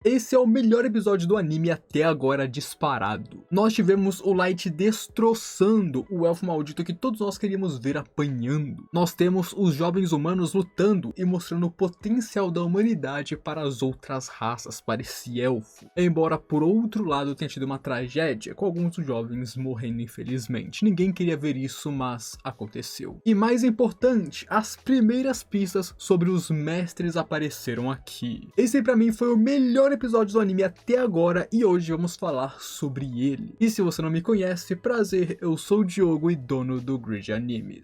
Esse é o melhor episódio do anime até agora disparado. Nós tivemos o Light destroçando o elfo maldito que todos nós queríamos ver apanhando. Nós temos os jovens humanos lutando e mostrando o potencial da humanidade para as outras raças, para esse elfo. Embora por outro lado tenha tido uma tragédia com alguns dos jovens morrendo infelizmente. Ninguém queria ver isso, mas aconteceu. E mais importante, as primeiras pistas sobre os mestres apareceram aqui. Esse pra mim foi o melhor episódio do anime até agora e hoje vamos falar sobre ele. E se você não me conhece, prazer, eu sou o Diogo e dono do Grid Animes.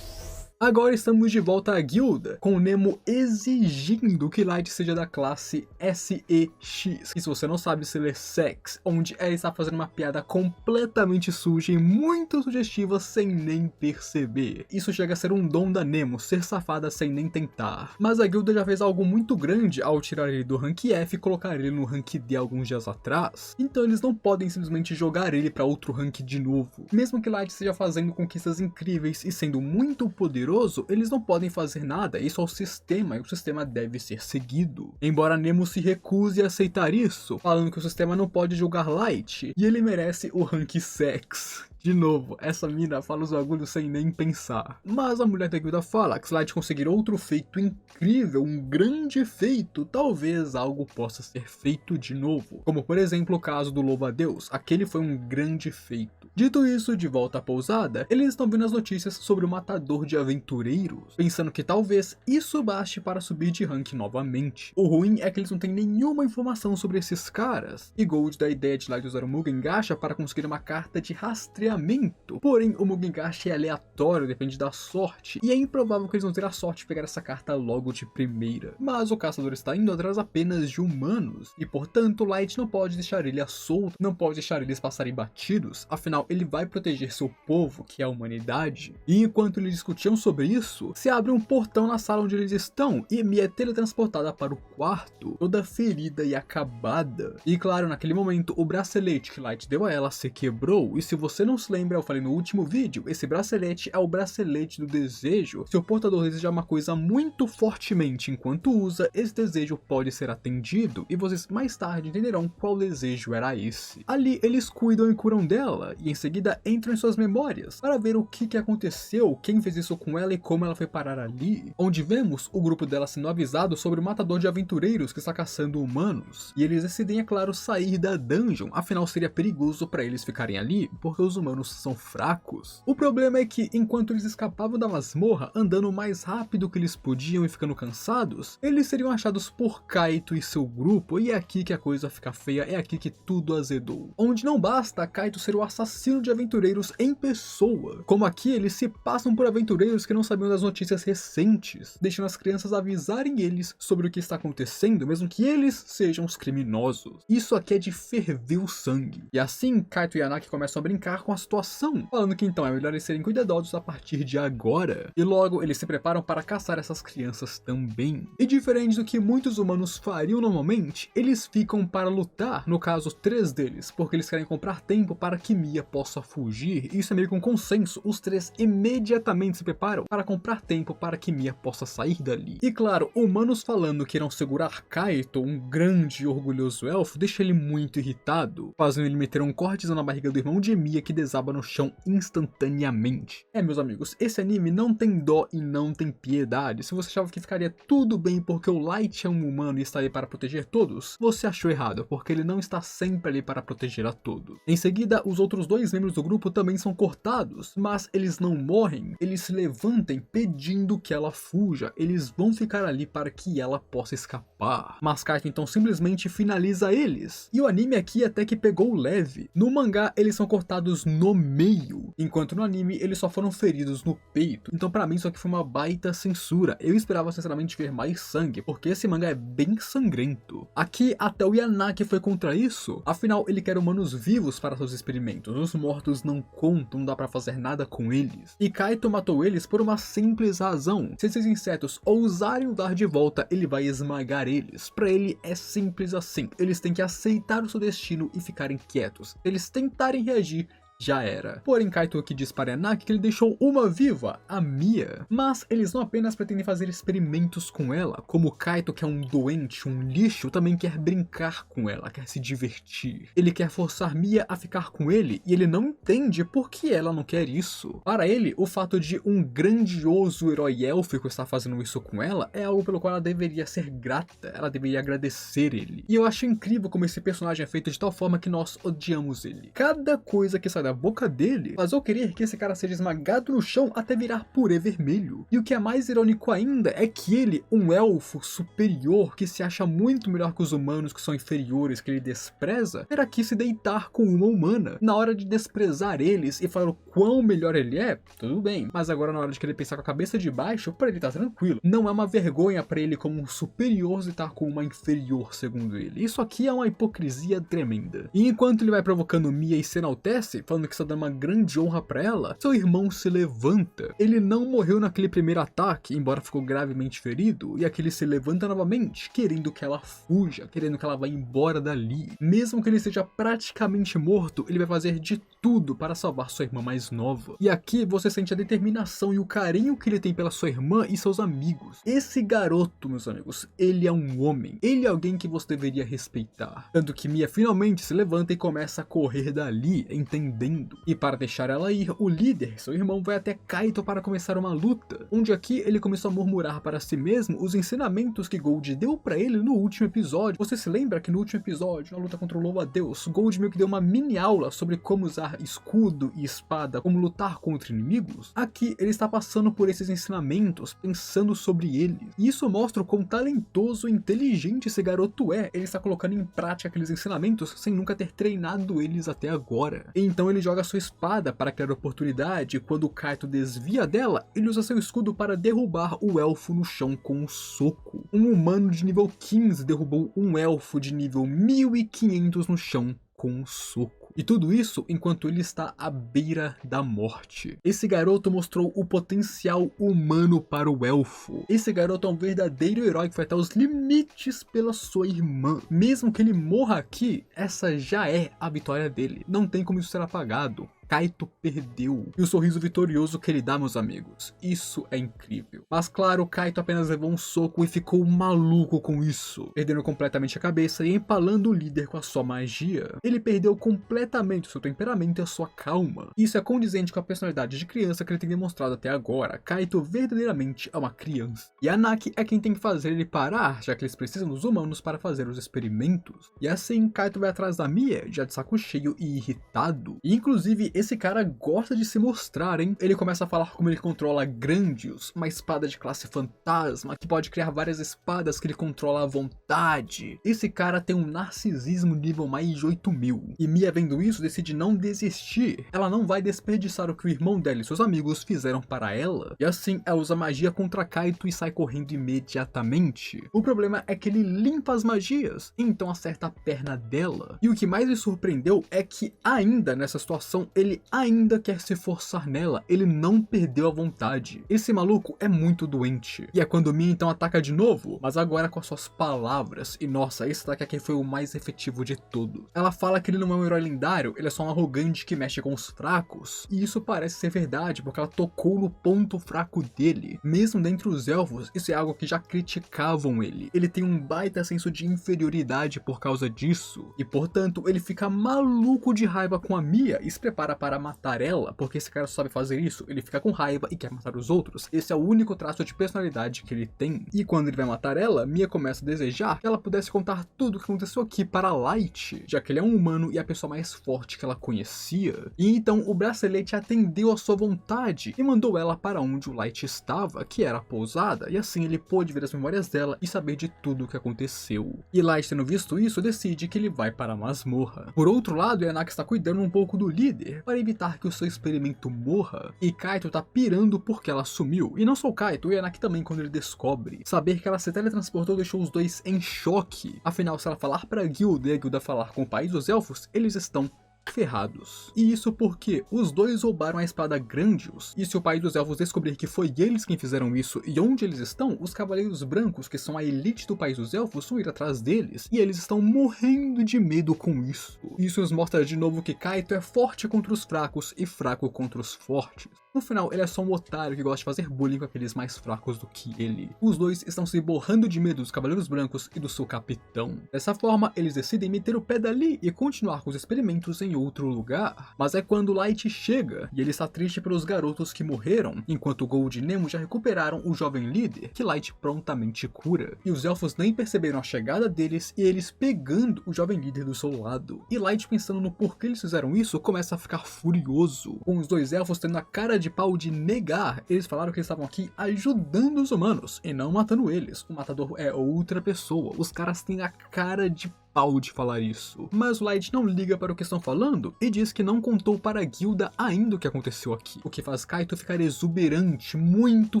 Agora estamos de volta à guilda, com o Nemo exigindo que Light seja da classe SEX. E se você não sabe, se lê Sex, onde ela está fazendo uma piada completamente suja e muito sugestiva sem nem perceber. Isso chega a ser um dom da Nemo, ser safada sem nem tentar. Mas a guilda já fez algo muito grande ao tirar ele do rank F e colocar ele no rank D alguns dias atrás. Então eles não podem simplesmente jogar ele para outro rank de novo. Mesmo que Light esteja fazendo conquistas incríveis e sendo muito poderoso, eles não podem fazer nada, isso é o sistema e o sistema deve ser seguido. Embora Nemo se recuse a aceitar isso, falando que o sistema não pode julgar Light e ele merece o rank Sex. De novo, essa mina fala os bagulhos sem nem pensar. Mas a mulher da guilda fala que se Light conseguir outro feito incrível, um grande feito, talvez algo possa ser feito de novo. Como por exemplo o caso do Louva-a-Deus, aquele foi um grande feito. Dito isso, de volta à pousada, eles estão vendo as notícias sobre o matador de aventureiros, pensando que talvez isso baste para subir de rank novamente. O ruim é que eles não têm nenhuma informação sobre esses caras, e Gold dá a ideia de Light usar o Mugen Gacha para conseguir uma carta de rastreamento. Porém, o Mugen Gacha é aleatório, depende da sorte, e é improvável que eles vão ter a sorte de pegar essa carta logo de primeira. Mas o caçador está indo atrás apenas de humanos, e portanto Light não pode deixar ele à solta, não pode deixar eles passarem batidos, afinal ele vai proteger seu povo, que é a humanidade. E enquanto eles discutiam sobre isso, se abre um portão na sala onde eles estão, e Mia é teletransportada para o quarto, toda ferida e acabada. E claro, naquele momento, o bracelete que Light deu a ela se quebrou, e se você não se lembra, eu falei no último vídeo, esse bracelete é o bracelete do desejo. Se o portador desejar uma coisa muito fortemente enquanto usa, esse desejo pode ser atendido, e vocês mais tarde entenderão qual desejo era esse. Ali eles cuidam e curam dela, e em seguida entram em suas memórias, para ver o que aconteceu, quem fez isso com ela e como ela foi parar ali. Onde vemos o grupo dela sendo avisado sobre o matador de aventureiros que está caçando humanos, e eles decidem, é claro, sair da dungeon, afinal seria perigoso para eles ficarem ali, porque os humanos são fracos. O problema é que, enquanto eles escapavam da masmorra, andando o mais rápido que eles podiam e ficando cansados, eles seriam achados por Kaito e seu grupo, e é aqui que a coisa fica feia, é aqui que tudo azedou. Onde não basta Kaito ser o assassino de aventureiros em pessoa, como aqui eles se passam por aventureiros que não sabiam das notícias recentes, deixando as crianças avisarem eles sobre o que está acontecendo, mesmo que eles sejam os criminosos. Isso aqui é de ferver o sangue. E assim, Kaito e Anaki começam a brincar com a situação, falando que então é melhor eles serem cuidadosos a partir de agora. E logo eles se preparam para caçar essas crianças também. E diferente do que muitos humanos fariam normalmente, eles ficam para lutar, no caso 3 deles, porque eles querem comprar tempo para que Mia possa fugir. Isso é meio que um consenso, os 3 imediatamente se preparam para comprar tempo para que Mia possa sair dali. E claro, humanos falando que irão segurar Kaito, um grande e orgulhoso elfo, deixa ele muito irritado, fazendo ele meter um cortezão na barriga do irmão de Mia que desaba no chão instantaneamente. Meus amigos, esse anime não tem dó e não tem piedade. Se você achava que ficaria tudo bem porque o Light é um humano e está ali para proteger todos, você achou errado, porque ele não está sempre ali para proteger a todos. Em seguida, os outros 2 membros do grupo também são cortados, mas eles não morrem, eles se levantem pedindo que ela fuja, eles vão ficar ali para que ela possa escapar. Mas Kaito então simplesmente finaliza eles, e o anime aqui até que pegou leve. No mangá eles são cortados no meio, enquanto no anime eles só foram feridos no peito. Então pra mim isso aqui foi uma baita censura. Eu esperava sinceramente ver mais sangue, porque esse mangá é bem sangrento. Aqui até o Yanaki foi contra isso, afinal ele quer humanos vivos para seus experimentos, os mortos não contam, não dá pra fazer nada com eles. E Kaito matou eles por uma simples razão: se esses insetos ousarem o dar de volta, ele vai esmagar eles. Pra ele é simples assim, eles têm que aceitar o seu destino e ficarem quietos. Se eles tentarem reagir, já era. Porém, Kaito aqui diz para Yanaki que ele deixou uma viva, a Mia. Mas eles não apenas pretendem fazer experimentos com ela, como Kaito, que é um doente, um lixo, também quer brincar com ela, quer se divertir. Ele quer forçar Mia a ficar com ele e ele não entende por que ela não quer isso. Para ele, o fato de um grandioso herói élfico estar fazendo isso com ela é algo pelo qual ela deveria ser grata, ela deveria agradecer ele. E eu acho incrível como esse personagem é feito de tal forma que nós odiamos ele. Cada coisa que sai da boca dele faz eu querer que esse cara seja esmagado no chão até virar purê vermelho. E o que é mais irônico ainda é que ele, um elfo superior que se acha muito melhor que os humanos que são inferiores, que ele despreza, terá que se deitar com uma humana. Na hora de desprezar eles e falar o quão melhor ele é, tudo bem. Mas agora na hora de querer pensar com a cabeça de baixo, pra ele tá tranquilo. Não é uma vergonha pra ele como um superior estar com uma inferior, segundo ele. Isso aqui é uma hipocrisia tremenda. E enquanto ele vai provocando Mia e se enaltece, falando que está dando uma grande honra pra ela, seu irmão se levanta. Ele não morreu naquele primeiro ataque, embora ficou gravemente ferido, e aqui ele se levanta novamente, querendo que ela fuja, querendo que ela vá embora dali. Mesmo que ele esteja praticamente morto, ele vai fazer de tudo para salvar sua irmã mais nova. E aqui você sente a determinação e o carinho que ele tem pela sua irmã e seus amigos. Esse garoto, meus amigos, ele é um homem. Ele é alguém que você deveria respeitar. Tanto que Mia finalmente se levanta e começa a correr dali, entendendo. E para deixar ela ir, o líder, seu irmão, vai até Kaito para começar uma luta, onde aqui ele começou a murmurar para si mesmo os ensinamentos que Gold deu para ele no último episódio. Você se lembra que no último episódio, na luta contra o Louva-a-Deus, Gold meio que deu uma mini aula sobre como usar escudo e espada, como lutar contra inimigos? Aqui ele está passando por esses ensinamentos, pensando sobre eles. E isso mostra o quão talentoso e inteligente esse garoto é. Ele está colocando em prática aqueles ensinamentos sem nunca ter treinado eles até agora. Então ele joga sua espada para criar oportunidade e quando o Kaito desvia dela, ele usa seu escudo para derrubar o elfo no chão com um soco. Um humano de nível 15 derrubou um elfo de nível 1500 no chão com um soco. E tudo isso enquanto ele está à beira da morte. Esse garoto mostrou o potencial humano para o elfo. Esse garoto é um verdadeiro herói que vai até os limites pela sua irmã. Mesmo que ele morra aqui, essa já é a vitória dele. Não tem como isso ser apagado. Kaito perdeu. E o sorriso vitorioso que ele dá, meus amigos, isso é incrível. Mas claro, Kaito apenas levou um soco e ficou maluco com isso, perdendo completamente a cabeça e empalando o líder com a sua magia. Ele perdeu completamente o seu temperamento e a sua calma. Isso é condizente com a personalidade de criança que ele tem demonstrado até agora. Kaito verdadeiramente é uma criança. E Yanaki é quem tem que fazer ele parar, já que eles precisam dos humanos para fazer os experimentos. E assim, Kaito vai atrás da Mia, já de saco cheio e irritado. E inclusive, esse cara gosta de se mostrar, hein? Ele começa a falar como ele controla Grandius, uma espada de classe fantasma, que pode criar várias espadas que ele controla à vontade. Esse cara tem um narcisismo nível mais de 8000. E Mia, vendo isso, decide não desistir. Ela não vai desperdiçar o que o irmão dela e seus amigos fizeram para ela. E assim, ela usa magia contra Kaito e sai correndo imediatamente. O problema é que ele limpa as magias, então acerta a perna dela. E o que mais me surpreendeu é que ainda nessa situação, ele ainda quer se forçar nela, ele não perdeu a vontade. Esse maluco é muito doente. E é quando Mia então ataca de novo, mas agora com as suas palavras. E nossa, esse ataque aqui foi o mais efetivo de todos. Ela fala que ele não é um herói lendário, ele é só um arrogante que mexe com os fracos. E isso parece ser verdade, porque ela tocou no ponto fraco dele. Mesmo dentre os elfos, isso é algo que já criticavam ele. Ele tem um baita senso de inferioridade por causa disso. E portanto, ele fica maluco de raiva com a Mia e se prepara para matar ela, porque esse cara sabe fazer isso, ele fica com raiva e quer matar os outros. Esse é o único traço de personalidade que ele tem. E quando ele vai matar ela, Mia começa a desejar que ela pudesse contar tudo o que aconteceu aqui para Light, já que ele é um humano e a pessoa mais forte que ela conhecia. E então o bracelete atendeu a sua vontade e mandou ela para onde o Light estava, que era a pousada, e assim ele pôde ver as memórias dela e saber de tudo o que aconteceu. E Light, tendo visto isso, decide que ele vai para a masmorra. Por outro lado, Yanaki está cuidando um pouco do líder, para evitar que o seu experimento morra, e Kaito tá pirando porque ela sumiu. E não só o Kaito, o Yanaki também quando ele descobre. Saber que ela se teletransportou deixou os dois em choque. Afinal, se ela falar pra guilda e a guilda falar com o país dos elfos, eles estão ferrados. E isso porque os dois roubaram a espada Grandios, e se o pai dos elfos descobrir que foi eles quem fizeram isso e onde eles estão, os Cavaleiros Brancos, que são a elite do país dos elfos, vão ir atrás deles, e eles estão morrendo de medo com isso. Isso nos mostra de novo que Kaito é forte contra os fracos e fraco contra os fortes. No final, ele é só um otário que gosta de fazer bullying com aqueles mais fracos do que ele. Os dois estão se borrando de medo dos Cavaleiros Brancos e do seu capitão. Dessa forma, eles decidem meter o pé dali e continuar com os experimentos em outro lugar. Mas é quando Light chega, e ele está triste pelos garotos que morreram, enquanto Gold e Nemo já recuperaram o jovem líder, que Light prontamente cura. E os elfos nem perceberam a chegada deles e eles pegando o jovem líder do seu lado. E Light, pensando no porquê eles fizeram isso, começa a ficar furioso, com os dois elfos tendo a cara de pau de negar. Eles falaram que eles estavam aqui ajudando os humanos e não matando eles. O matador é outra pessoa. Os caras têm a cara de pau de falar isso. Mas o Light não liga para o que estão falando e diz que não contou para a guilda ainda o que aconteceu aqui, o que faz Kaito ficar exuberante, muito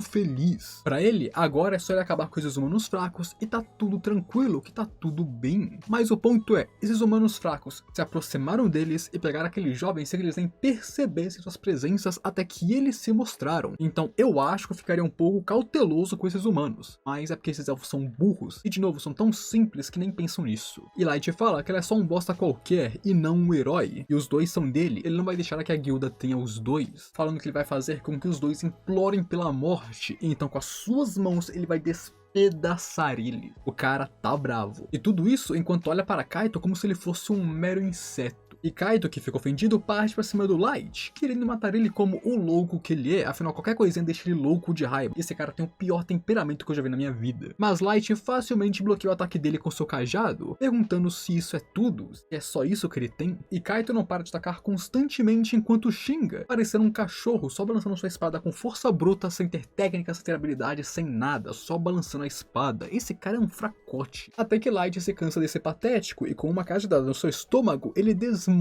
feliz. Para ele, agora é só ele acabar com esses humanos fracos e tá tudo tranquilo, que tá tudo bem. Mas o ponto é, esses humanos fracos se aproximaram deles e pegaram aqueles jovens sem que eles nem percebessem suas presenças até que eles se mostraram. Então eu acho que eu ficaria um pouco cauteloso com esses humanos, mas é porque esses elfos são burros e de novo são tão simples que nem pensam nisso. E Light fala que ele é só um bosta qualquer e não um herói, e os dois são dele, ele não vai deixar que a guilda tenha os dois, falando que ele vai fazer com que os dois implorem pela morte, e então com as suas mãos ele vai despedaçar ele. O cara tá bravo. E tudo isso enquanto olha para Kaito como se ele fosse um mero inseto. E Kaito, que fica ofendido, parte pra cima do Light, querendo matar ele como o louco que ele é, afinal qualquer coisinha deixa ele louco de raiva. Esse cara tem o pior temperamento que eu já vi na minha vida. Mas Light facilmente bloqueia o ataque dele com seu cajado, perguntando se isso é tudo, se é só isso que ele tem. E Kaito não para de atacar constantemente enquanto xinga, parecendo um cachorro, só balançando sua espada com força bruta, sem ter técnica, sem ter habilidade, sem nada, só balançando a espada. Esse cara é um fracote. Até que Light se cansa de ser patético e com uma cajadada no seu estômago, ele desmonta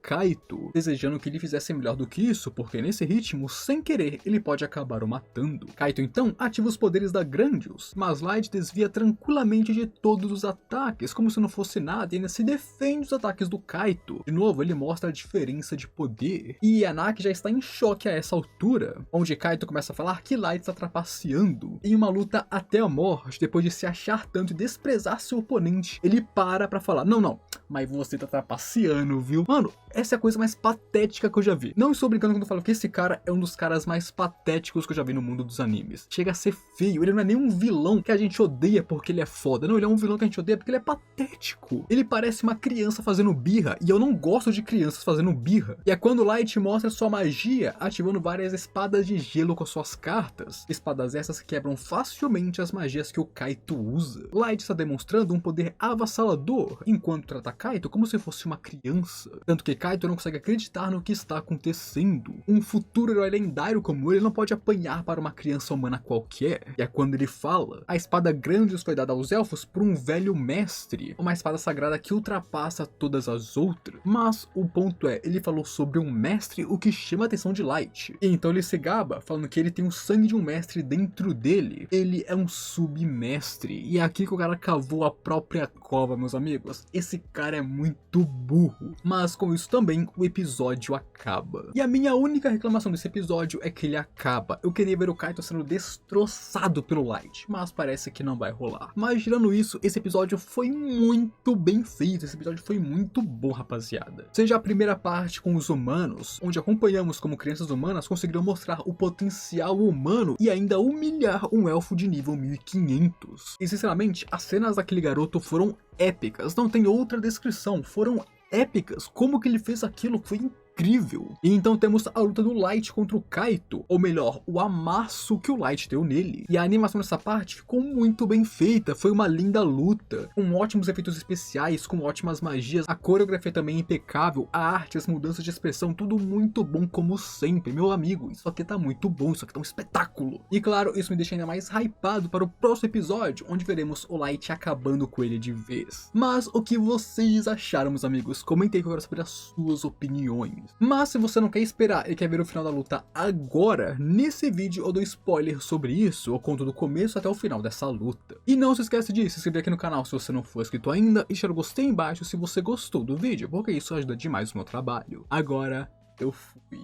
Kaito, desejando que ele fizesse melhor do que isso, porque nesse ritmo, sem querer, ele pode acabar o matando. Kaito então ativa os poderes da Grandios, mas Light desvia tranquilamente de todos os ataques, como se não fosse nada, e ainda se defende dos ataques do Kaito. De novo, ele mostra a diferença de poder. E Yanaki já está em choque a essa altura, onde Kaito começa a falar que Light está trapaceando. Em uma luta até a morte, depois de se achar tanto e desprezar seu oponente, ele para pra falar, não, mas você tá trapaceando, viu? Mano, essa é a coisa mais patética que eu já vi. Não estou brincando quando eu falo que esse cara é um dos caras mais patéticos que eu já vi no mundo dos animes. Chega a ser feio, ele não é nem um vilão que a gente odeia porque ele é foda. Não, ele é um vilão que a gente odeia porque ele é patético. Ele parece uma criança fazendo birra, e eu não gosto de crianças fazendo birra. E é quando Light mostra sua magia, ativando várias espadas de gelo com suas cartas. Espadas essas que quebram facilmente as magias que o Kaito usa. Light está demonstrando um poder avassalador, enquanto trata Kaito como se fosse uma criança. Tanto que Kaito não consegue acreditar no que está acontecendo. Um futuro herói lendário como ele não pode apanhar para uma criança humana qualquer. E é quando ele fala, a espada Grandios foi dada aos elfos por um velho mestre, uma espada sagrada que ultrapassa todas as outras. Mas o ponto é, ele falou sobre um mestre, o que chama a atenção de Light. E então ele se gaba, falando que ele tem o sangue de um mestre dentro dele. Ele é um submestre. E é aqui que o cara cavou a própria cova, meus amigos. Esse cara é muito burro. Mas com isso também o episódio acaba. E a minha única reclamação desse episódio é que ele acaba. Eu queria ver o Kaito sendo destroçado pelo Light, mas parece que não vai rolar. Mas tirando isso, esse episódio foi muito bem feito. Esse episódio foi muito bom, rapaziada. Seja a primeira parte com os humanos, onde acompanhamos como crianças humanas conseguiram mostrar o potencial humano e ainda humilhar um elfo de nível 1500. E sinceramente, as cenas daquele garoto foram épicas, não tem outra descrição, foram épicas. Como que ele fez aquilo foi incrível. E então temos a luta do Light contra o Kaito, ou melhor, o amasso que o Light deu nele. E a animação dessa parte ficou muito bem feita, foi uma linda luta, com ótimos efeitos especiais, com ótimas magias, a coreografia também impecável, a arte, as mudanças de expressão, tudo muito bom como sempre. Meu amigo, isso aqui tá muito bom, isso aqui tá um espetáculo. E claro, isso me deixa ainda mais hypado para o próximo episódio, onde veremos o Light acabando com ele de vez. Mas o que vocês acharam, meus amigos? Comentem que eu quero saber as suas opiniões. Mas se você não quer esperar e quer ver o final da luta agora, nesse vídeo eu dou spoiler sobre isso, eu conto do começo até o final dessa luta. E não se esquece de se inscrever aqui no canal se você não for inscrito ainda e deixar o gostei embaixo se você gostou do vídeo, porque isso ajuda demais o meu trabalho. Agora eu fui.